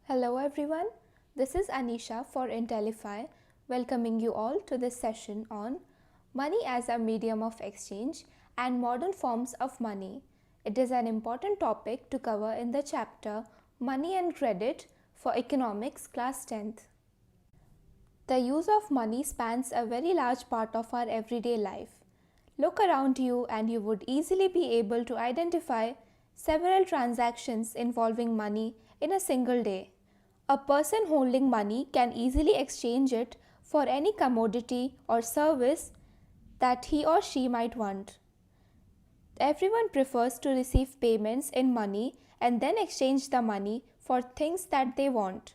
Hello everyone, this is Anisha for Intellify, welcoming you all to this session on money as a medium of exchange and modern forms of money. It is an important topic to cover in the chapter Money and Credit for Economics Class 10th. The use of money spans a very large part of our everyday life. Look around you and you would easily be able to identify several transactions involving money in a single day. A person holding money can easily exchange it for any commodity or service that he or she might want. Everyone prefers to receive payments in money and then exchange the money for things that they want.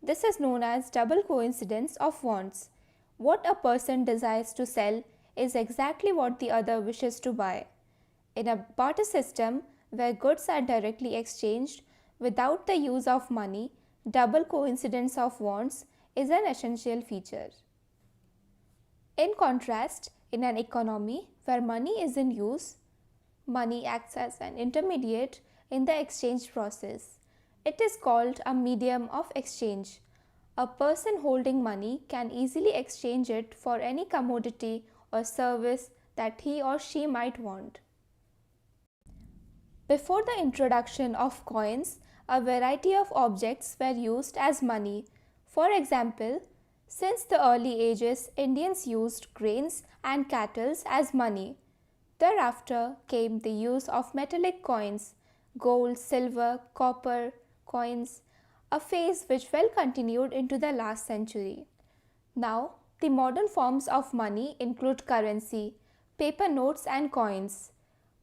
This is known as double coincidence of wants. What a person desires to sell is exactly what the other wishes to buy. In a barter system where goods are directly exchanged without the use of money, double coincidence of wants is an essential feature. In contrast, in an economy where money is in use, money acts as an intermediate in the exchange process. It is called a medium of exchange. A person holding money can easily exchange it for any commodity or service that he or she might want. Before the introduction of coins, a variety of objects were used as money. For example, since the early ages, Indians used grains and cattle as money. Thereafter came the use of metallic coins, gold, silver, copper coins, a phase which well continued into the last century. Now, the modern forms of money include currency, paper notes and coins.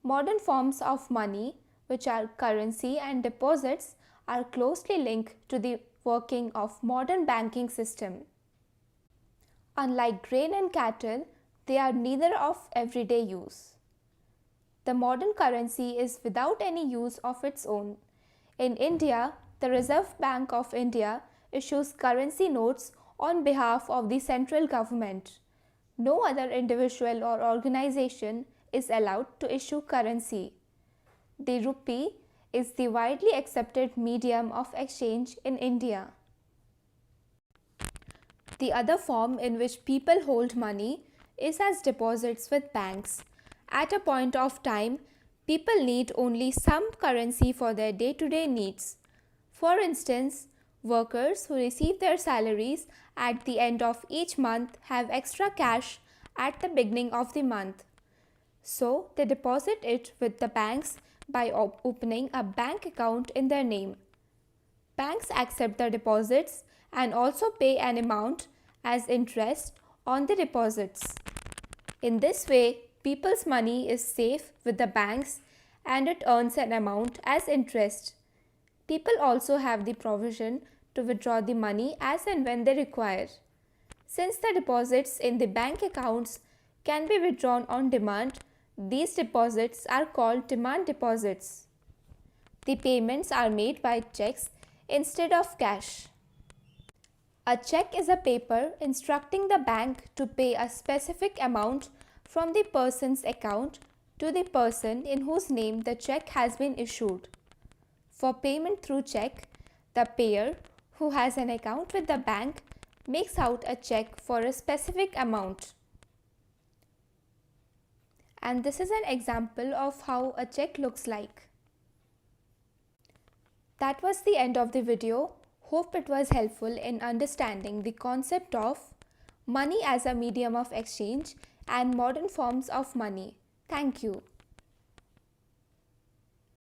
Modern forms of money, which are currency and deposits, are closely linked to the working of modern banking system. Unlike grain and cattle, they are neither of everyday use. The modern currency is without any use of its own. In India, the Reserve Bank of India issues currency notes on behalf of the central government. No other individual or organization is allowed to issue currency. The rupee is the widely accepted medium of exchange in India. The other form in which people hold money is as deposits with banks. At a point of time, people need only some currency for their day-to-day needs. For instance, workers who receive their salaries at the end of each month have extra cash at the beginning of the month. So, they deposit it with the banks by opening a bank account in their name. Banks accept the deposits and also pay an amount as interest on the deposits. In this way, people's money is safe with the banks and it earns an amount as interest. People also have the provision to withdraw the money as and when they require. Since the deposits in the bank accounts can be withdrawn on demand, these deposits are called demand deposits. The payments are made by checks instead of cash. A check is a paper instructing the bank to pay a specific amount from the person's account to the person in whose name the check has been issued. For payment through check, the payer, who has an account with the bank, makes out a check for a specific amount. And this is an example of how a check looks like. That was the end of the video. Hope it was helpful in understanding the concept of money as a medium of exchange and modern forms of money. Thank you.